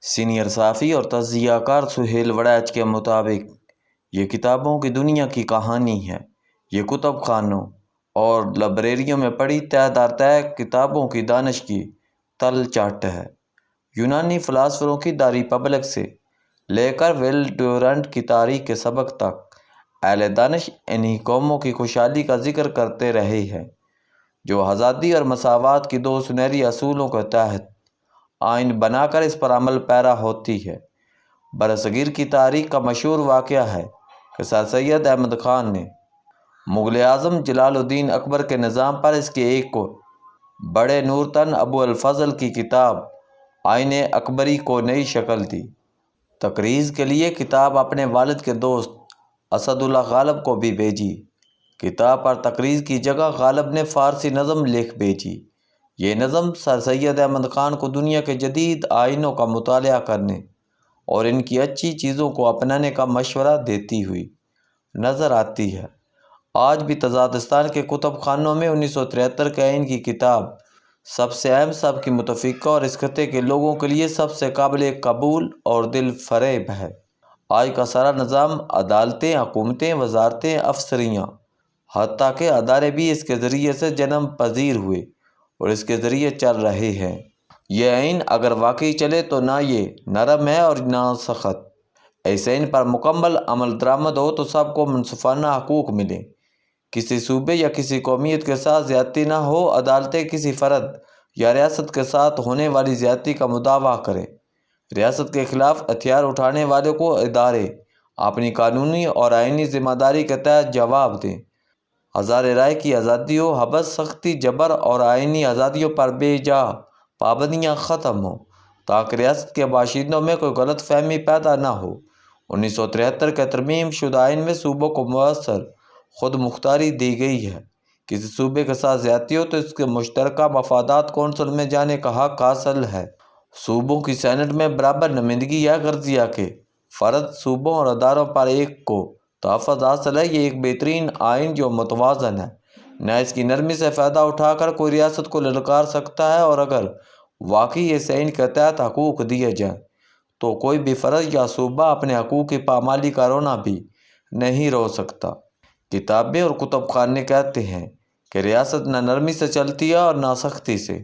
Senior صحافی اور تجزیہ کار سہیل وڑیچ کے مطابق یہ کتابوں کی دنیا کی کہانی ہے۔ یہ کتب خانوں اور لائبریریوں میں پڑھی طے در طے کتابوں کی دانش کی تل چاٹ ہے۔ یونانی فلاسفروں کی دی ریپبلک سے لے کر ول ڈیورنٹ کی تاریخ کے سبق تک اہل دانش انہی قوموں کی خوشحالی کا ذکر کرتے رہے ہیں جو آزادی اور مساوات کی دو سنہری اصولوں کے تحت آئین بنا کر اس پر عمل پیرا ہوتی ہے۔ برصغیر کی تاریخ کا مشہور واقعہ ہے کہ سر سید احمد خان نے مغل اعظم جلال الدین اکبر کے نظام پر اس کے ایک بڑے نور تن ابو الفضل کی کتاب آئین اکبری کو نئی شکل دی۔ تقریض کے لیے کتاب اپنے والد کے دوست اسد اللہ غالب کو بھی بھیجی۔ کتاب پر تقریض کی جگہ غالب نے فارسی نظم لکھ بھیجی۔ یہ نظم سر سید احمد خان کو دنیا کے جدید آئینوں کا مطالعہ کرنے اور ان کی اچھی چیزوں کو اپنانے کا مشورہ دیتی ہوئی نظر آتی ہے۔ آج بھی تزادستان کے کتب خانوں میں 1973 کے آئین کی کتاب سب سے اہم، سب کی متفقہ اور اس خطے کے لوگوں کے لیے سب سے قابل قبول اور دل فریب ہے۔ آج کا سارا نظام، عدالتیں، حکومتیں، وزارتیں، افسریاں، حتیٰ کہ ادارے بھی اس کے ذریعے سے جنم پذیر ہوئے اور اس کے ذریعے چل رہے ہیں۔ یہ آئین اگر واقعی چلے تو نہ یہ نرم ہے اور نہ سخت۔ ایسے آئین پر مکمل عمل درآمد ہو تو سب کو منصفانہ حقوق ملیں، کسی صوبے یا کسی قومیت کے ساتھ زیادتی نہ ہو، عدالتیں کسی فرد یا ریاست کے ساتھ ہونے والی زیادتی کا مداوع کریں، ریاست کے خلاف ہتھیار اٹھانے والوں کو ادارے اپنی قانونی اور آئینی ذمہ داری کے تحت جواب دیں، اظہار رائے کی آزادی ہو، حبس، سختی، جبر اور آئینی آزادیوں پر بے جا پابندیاں ختم ہوں تاکہ ریاست کے باشندوں میں کوئی غلط فہمی پیدا نہ ہو۔ 1973 کے ترمیم شدہ آئین میں صوبوں کو مؤثر خود مختاری دی گئی ہے۔ کسی صوبے کے ساتھ زیادتی ہو تو اس کے مشترکہ مفادات کونسل میں جانے کا حق حاصل ہے۔ صوبوں کی سینٹ میں برابر نمائندگی یہ غرضیہ کہ فرد، صوبوں اور اداروں پر ایک کو تحفظ حاصل ہے۔ یہ ایک بہترین آئین جو متوازن ہے، نہ اس کی نرمی سے فائدہ اٹھا کر کوئی ریاست کو للکار سکتا ہے، اور اگر واقعی اس آئین کے تحت حقوق دیے جائیں تو کوئی بھی فرد یا صوبہ اپنے حقوق کی پامالی کا رونا بھی نہیں رو سکتا۔ کتابیں اور کتب خانے کہتے ہیں کہ ریاست نہ نرمی سے چلتی ہے اور نہ سختی سے،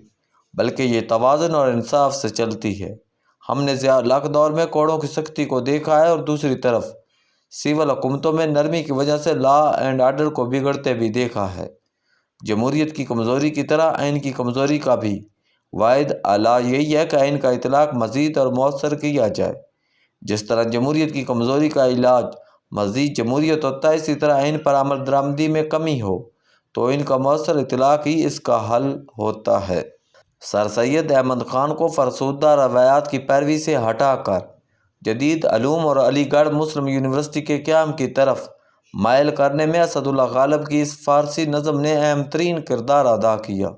بلکہ یہ توازن اور انصاف سے چلتی ہے۔ ہم نے ضیاء الحق دور میں کوڑوں کی سختی کو دیکھا ہے اور دوسری طرف سول حکومتوں میں نرمی کی وجہ سے لا اینڈ آرڈر کو بگڑتے بھی دیکھا ہے۔ جمہوریت کی کمزوری کی طرح آئین کی کمزوری کا بھی واحد علاج یہی ہے کہ آئین کا اطلاق مزید اور مؤثر کیا جائے۔ جس طرح جمہوریت کی کمزوری کا علاج مزید جمہوریت ہوتا ہے، اسی طرح آئین پر عمل درآمدی میں کمی ہو تو ان کا مؤثر اطلاق ہی اس کا حل ہوتا ہے۔ سر سید احمد خان کو فرسودہ روایات کی پیروی سے ہٹا کر جدید علوم اور علی گڑھ مسلم یونیورسٹی کے قیام کی طرف مائل کرنے میں اسد اللہ غالب کی اس فارسی نظم نے اہم ترین کردار ادا کیا۔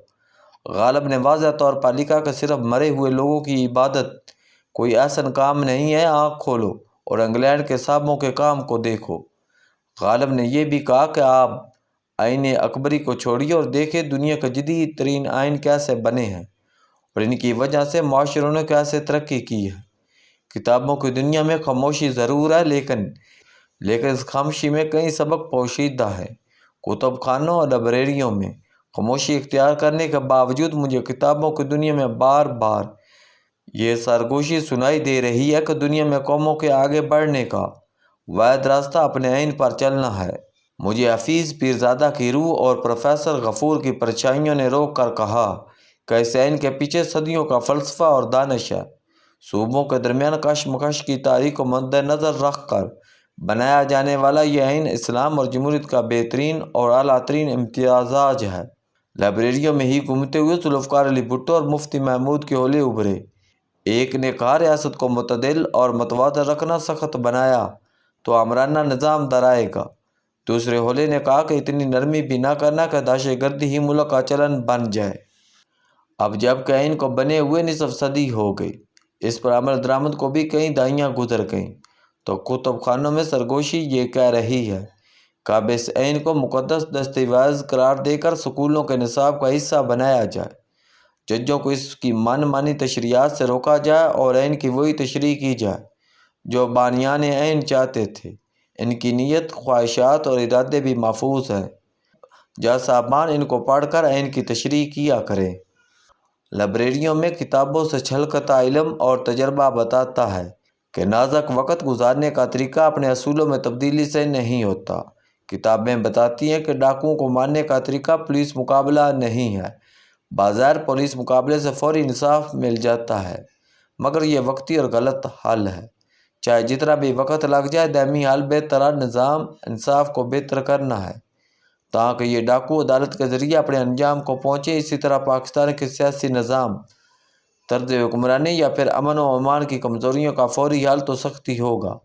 غالب نے واضح طور پر لکھا کہ صرف مرے ہوئے لوگوں کی عبادت کوئی احسن کام نہیں ہے، آنکھ کھولو اور انگلینڈ کے صاحبوں کے کام کو دیکھو۔ غالب نے یہ بھی کہا کہ آپ آئین اکبری کو چھوڑیے اور دیکھیں دنیا کے جدید ترین آئین کیسے بنے ہیں اور ان کی وجہ سے معاشروں نے کیسے ترقی کی ہے۔ کتابوں کی دنیا میں خاموشی ضرور ہے، لیکن اس خاموشی میں کئی سبق پوشیدہ ہیں۔ کتب خانوں اور لائبریریوں میں خاموشی اختیار کرنے کے باوجود مجھے کتابوں کی دنیا میں بار بار یہ سرگوشی سنائی دے رہی ہے کہ دنیا میں قوموں کے آگے بڑھنے کا واحد راستہ اپنے آئین پر چلنا ہے۔ مجھے حفیظ پیرزادہ کی روح اور پروفیسر غفور کی پرچھائیوں نے روک کر کہا کہ اس آئین کے پیچھے صدیوں کا فلسفہ اور دانش ہے۔ صوبوں کے درمیان کشمکش کی تاریخ کو مد نظر رکھ کر بنایا جانے والا یہ آئین اسلام اور جمہوریت کا بہترین اور اعلیٰ ترین امتزاج ہے۔ لائبریریوں میں ہی گھومتے ہوئے ذوالفقار علی بھٹو اور مفتی محمود کے حولے ابھرے۔ ایک نے کہا ریاست کو متعدل اور متوازن رکھنا سخت بنایا تو آمرانہ نظام درائے گا۔ دوسرے حولے نے کہا کہ اتنی نرمی بھی نہ کرنا کہ دہشت گردی ہی ملک کا چلن بن جائے۔ اب جب کہ آئین کو بنے ہوئے نصف صدی ہو گئی، اس پر عمل درآمد کو بھی کئی دہائیاں گزر گئیں، تو کتب خانوں میں سرگوشی یہ کہہ رہی ہے کہ اب اس آئین کو مقدس دستاویز قرار دے کر سکولوں کے نصاب کا حصہ بنایا جائے۔ ججوں کو اس کی من مانی تشریحات سے روکا جائے اور عین کی وہی تشریح کی جائے جو بانیان عین چاہتے تھے۔ ان کی نیت، خواہشات اور ارادے بھی محفوظ ہیں۔ جج صاحبان ان کو پڑھ کر عین کی تشریح کیا کریں۔ لائبریریوں میں کتابوں سے چھلکتا علم اور تجربہ بتاتا ہے کہ نازک وقت گزارنے کا طریقہ اپنے اصولوں میں تبدیلی سے نہیں ہوتا۔ کتابیں بتاتی ہیں کہ ڈاکوؤں کو مارنے کا طریقہ پولیس مقابلہ نہیں ہے۔ بظاہر پولیس مقابلے سے فوری انصاف مل جاتا ہے، مگر یہ وقتی اور غلط حل ہے۔ چاہے جتنا بھی وقت لگ جائے، دائمی حل بہتر نظام انصاف کو بہتر کرنا ہے تاکہ یہ ڈاکو عدالت کے ذریعے اپنے انجام کو پہنچے۔ اسی طرح پاکستان کے سیاسی نظام، طرز حکمرانی یا پھر امن و امان کی کمزوریوں کا فوری حل تو سختی ہوگا،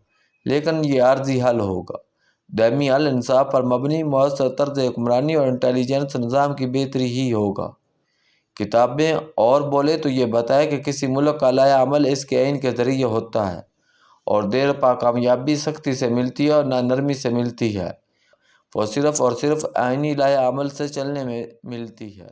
لیکن یہ عارضی حل ہوگا۔ دائمی حل انصاف پر مبنی مؤثر طرز حکمرانی اور انٹیلیجنس نظام کی بہتری ہی ہوگا۔ کتابیں اور بولے تو یہ بتائے کہ کسی ملک کا لائحہ عمل اس کے عین کے ذریعے ہوتا ہے، اور دیر پا کامیابی سختی سے ملتی ہے اور نہ نرمی سے ملتی ہے، وہ صرف اور صرف آئینی لائحہ عمل سے چلنے میں ملتی ہے۔